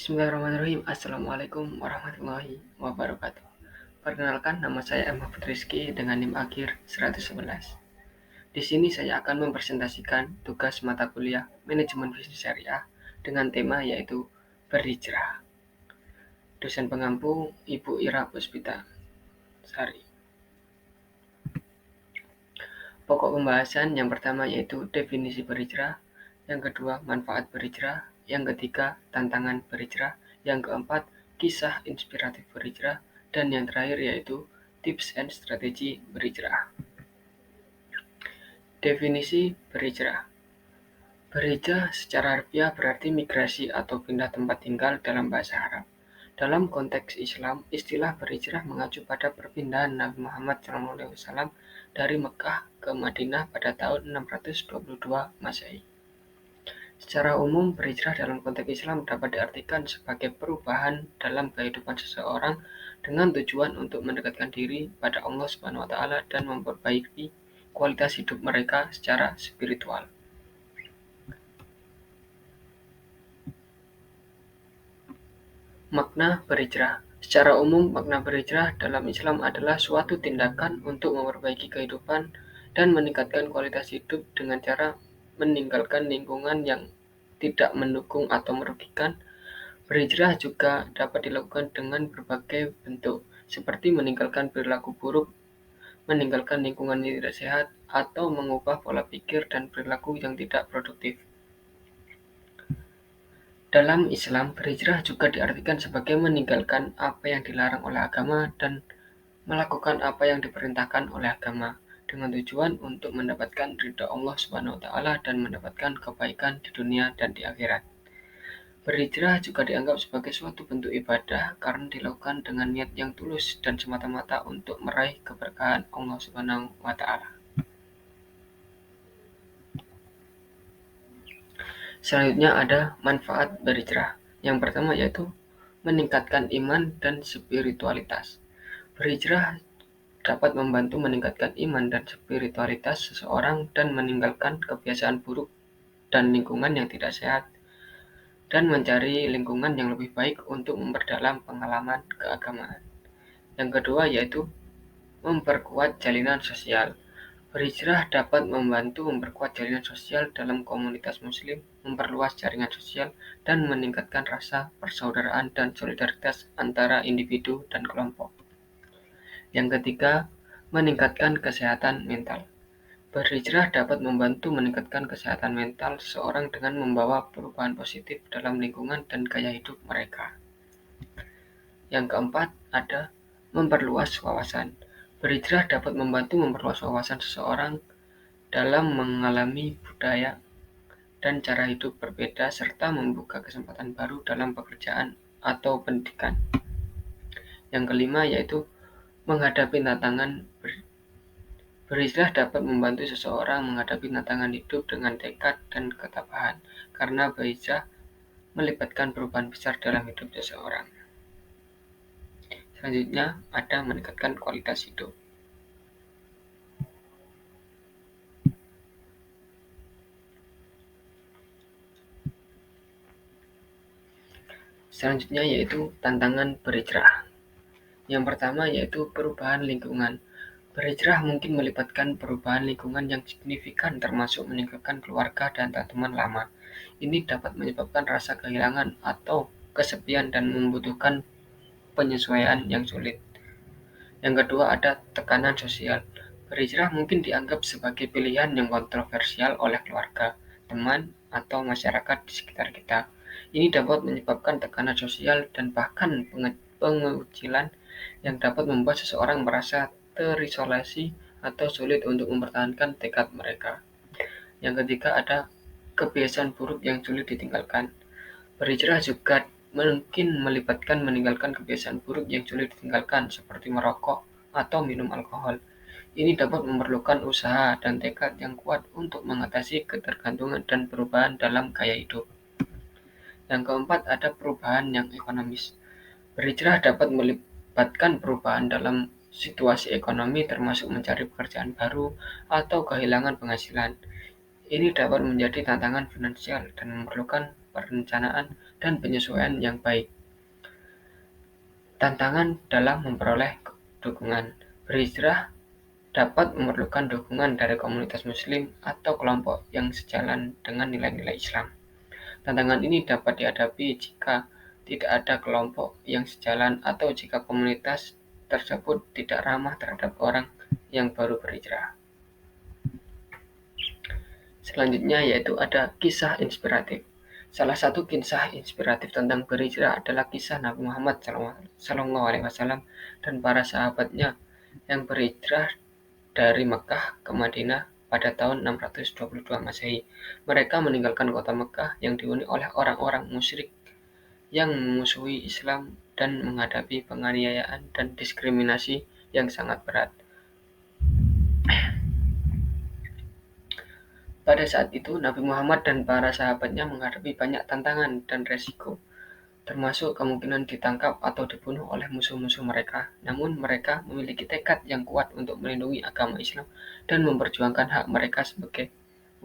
Bismillahirrahmanirrahim. Assalamualaikum warahmatullahi wabarakatuh. Perkenalkan, nama saya Muhammad Rizky dengan NIM akhir 111. Di sini saya akan mempresentasikan tugas mata kuliah Manajemen Bisnis Syariah dengan tema yaitu berhijrah. Dosen pengampu Ibu Ira Puspita Sari. Pokok pembahasan yang pertama yaitu definisi berhijrah, yang kedua manfaat berhijrah, yang ketiga tantangan berhijrah, yang keempat kisah inspiratif berhijrah, dan yang terakhir yaitu tips and strategi berhijrah. Definisi berhijrah. Berhijrah secara harfiah berarti migrasi atau pindah tempat tinggal dalam bahasa Arab. Dalam konteks Islam, istilah berhijrah mengacu pada perpindahan Nabi Muhammad SAW dari Mekah ke Madinah pada tahun 622 Masehi. Secara umum, berhijrah dalam konteks Islam dapat diartikan sebagai perubahan dalam kehidupan seseorang dengan tujuan untuk mendekatkan diri pada Allah SWT dan memperbaiki kualitas hidup mereka secara spiritual. Makna berhijrah. Secara umum, makna berhijrah dalam Islam adalah suatu tindakan untuk memperbaiki kehidupan dan meningkatkan kualitas hidup dengan cara meninggalkan lingkungan yang tidak mendukung atau merugikan. Berhijrah juga dapat dilakukan dengan berbagai bentuk, seperti meninggalkan perilaku buruk, meninggalkan lingkungan yang tidak sehat, atau mengubah pola pikir dan perilaku yang tidak produktif. Dalam Islam, berhijrah juga diartikan sebagai meninggalkan apa yang dilarang oleh agama dan melakukan apa yang diperintahkan oleh agama dengan tujuan untuk mendapatkan ridha Allah SWT dan mendapatkan kebaikan di dunia dan di akhirat. Berhijrah juga dianggap sebagai suatu bentuk ibadah karena dilakukan dengan niat yang tulus dan semata-mata untuk meraih keberkahan Allah SWT. Selanjutnya ada manfaat berhijrah. Yang pertama yaitu meningkatkan iman dan spiritualitas. Berhijrah dapat membantu meningkatkan iman dan spiritualitas seseorang dan meninggalkan kebiasaan buruk dan lingkungan yang tidak sehat, dan mencari lingkungan yang lebih baik untuk memperdalam pengalaman keagamaan. Yang kedua yaitu memperkuat jalinan sosial. Berhijrah dapat membantu memperkuat jalinan sosial dalam komunitas muslim, memperluas jaringan sosial, dan meningkatkan rasa persaudaraan dan solidaritas antara individu dan kelompok. Yang ketiga, meningkatkan kesehatan mental. Berhijrah dapat membantu meningkatkan kesehatan mental seseorang dengan membawa perubahan positif dalam lingkungan dan gaya hidup mereka. Yang keempat, ada memperluas wawasan. Berhijrah dapat membantu memperluas wawasan seseorang dalam mengalami budaya dan cara hidup berbeda serta membuka kesempatan baru dalam pekerjaan atau pendidikan. Yang kelima yaitu menghadapi tantangan. Berhijrah dapat membantu seseorang menghadapi tantangan hidup dengan tekad dan ketabahan, karena berhijrah melibatkan perubahan besar dalam hidup seseorang. Selanjutnya ada meningkatkan kualitas hidup. Selanjutnya yaitu tantangan berhijrah. Yang pertama yaitu perubahan lingkungan. Berhijrah mungkin melibatkan perubahan lingkungan yang signifikan termasuk meninggalkan keluarga dan teman lama. Ini dapat menyebabkan rasa kehilangan atau kesepian dan membutuhkan penyesuaian yang sulit. Yang kedua ada tekanan sosial. Berhijrah mungkin dianggap sebagai pilihan yang kontroversial oleh keluarga, teman, atau masyarakat di sekitar kita. Ini dapat menyebabkan tekanan sosial dan bahkan pengucilan yang dapat membuat seseorang merasa terisolasi atau sulit untuk mempertahankan tekad mereka. Yang ketiga ada kebiasaan buruk yang sulit ditinggalkan. Berhijrah juga mungkin melibatkan meninggalkan kebiasaan buruk yang sulit ditinggalkan seperti merokok atau minum alkohol. Ini dapat memerlukan usaha dan tekad yang kuat untuk mengatasi ketergantungan dan perubahan dalam gaya hidup. Yang keempat ada perubahan yang ekonomis. Berhijrah dapat melibatkan perubahan dalam situasi ekonomi termasuk mencari pekerjaan baru atau kehilangan penghasilan. Ini dapat menjadi tantangan finansial dan memerlukan perencanaan, dan penyesuaian yang baik. Tantangan dalam memperoleh dukungan. Berhijrah dapat memerlukan dukungan dari komunitas Muslim atau kelompok yang sejalan dengan nilai-nilai Islam. Tantangan ini dapat dihadapi jika tidak ada kelompok yang sejalan atau jika komunitas tersebut tidak ramah terhadap orang yang baru berhijrah. Selanjutnya yaitu ada kisah inspiratif. Salah satu kisah inspiratif tentang berhijrah adalah kisah Nabi Muhammad SAW dan para sahabatnya yang berhijrah dari Mekah ke Madinah pada tahun 622 Masehi. Mereka meninggalkan kota Mekah yang dihuni oleh orang-orang musyrik yang memusuhi Islam dan menghadapi penganiayaan dan diskriminasi yang sangat berat. Pada saat itu, Nabi Muhammad dan para sahabatnya menghadapi banyak tantangan dan resiko, termasuk kemungkinan ditangkap atau dibunuh oleh musuh-musuh mereka. Namun mereka memiliki tekad yang kuat untuk melindungi agama Islam dan memperjuangkan hak mereka sebagai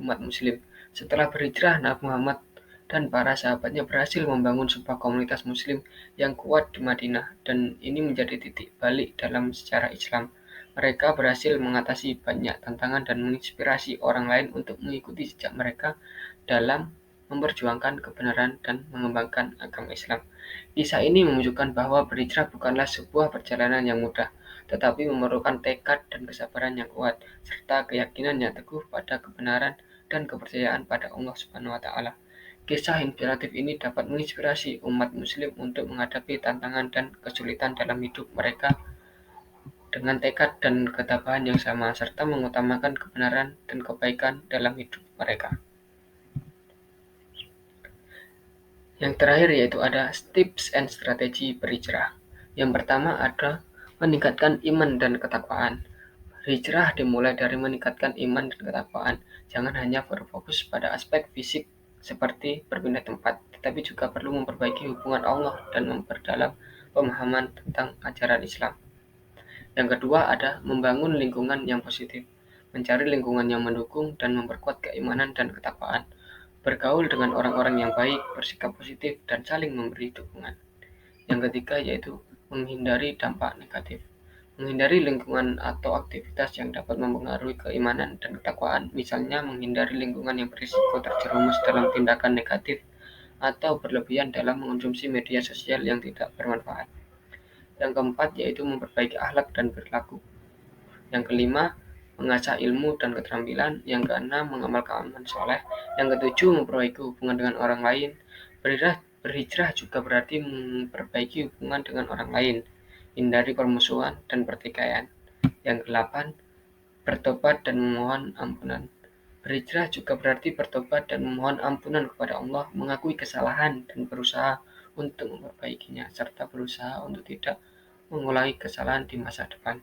umat Muslim. Setelah berhijrah, Nabi Muhammad dan para sahabatnya berhasil membangun sebuah komunitas Muslim yang kuat di Madinah, dan ini menjadi titik balik dalam sejarah Islam. Mereka berhasil mengatasi banyak tantangan dan menginspirasi orang lain untuk mengikuti jejak mereka dalam memperjuangkan kebenaran dan mengembangkan agama Islam. Kisah ini menunjukkan bahwa berhijrah bukanlah sebuah perjalanan yang mudah, tetapi memerlukan tekad dan kesabaran yang kuat, serta keyakinan yang teguh pada kebenaran dan kepercayaan pada Allah Subhanahu wa Ta'ala. Kisah inspiratif ini dapat menginspirasi umat Muslim untuk menghadapi tantangan dan kesulitan dalam hidup mereka dengan tekad dan ketabahan yang sama, serta mengutamakan kebenaran dan kebaikan dalam hidup mereka. Yang terakhir yaitu ada tips and strategi berhijrah. Yang pertama ada meningkatkan iman dan ketakwaan. Hijrah dimulai dari meningkatkan iman dan ketakwaan. Jangan hanya berfokus pada aspek fisik seperti berpindah tempat, tetapi juga perlu memperbaiki hubungan Allah dan memperdalam pemahaman tentang ajaran Islam. Yang kedua ada membangun lingkungan yang positif. Mencari lingkungan yang mendukung dan memperkuat keimanan dan ketakwaan. Bergaul dengan orang-orang yang baik, bersikap positif, dan saling memberi dukungan. Yang ketiga yaitu menghindari dampak negatif. Menghindari lingkungan atau aktivitas yang dapat mempengaruhi keimanan dan ketakwaan, misalnya menghindari lingkungan yang berisiko terjerumus dalam tindakan negatif atau berlebihan dalam mengonsumsi media sosial yang tidak bermanfaat. Yang keempat yaitu memperbaiki akhlak dan perilaku. Yang kelima, mengasah ilmu dan keterampilan. Yang keenam, mengamalkan amal soleh. Yang ketujuh, memperbaiki hubungan dengan orang lain. Berhijrah juga berarti memperbaiki hubungan dengan orang lain, hindari permusuhan dan pertikaian. Yang kedelapan, bertobat dan memohon ampunan. Berhijrah juga berarti bertobat dan memohon ampunan kepada Allah, mengakui kesalahan dan berusaha untuk memperbaikinya, serta berusaha untuk tidak mengulangi kesalahan di masa depan.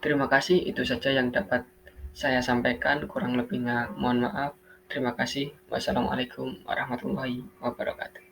Terima kasih, itu saja yang dapat saya sampaikan. Kurang lebihnya mohon maaf. Terima kasih. Wassalamualaikum warahmatullahi wabarakatuh.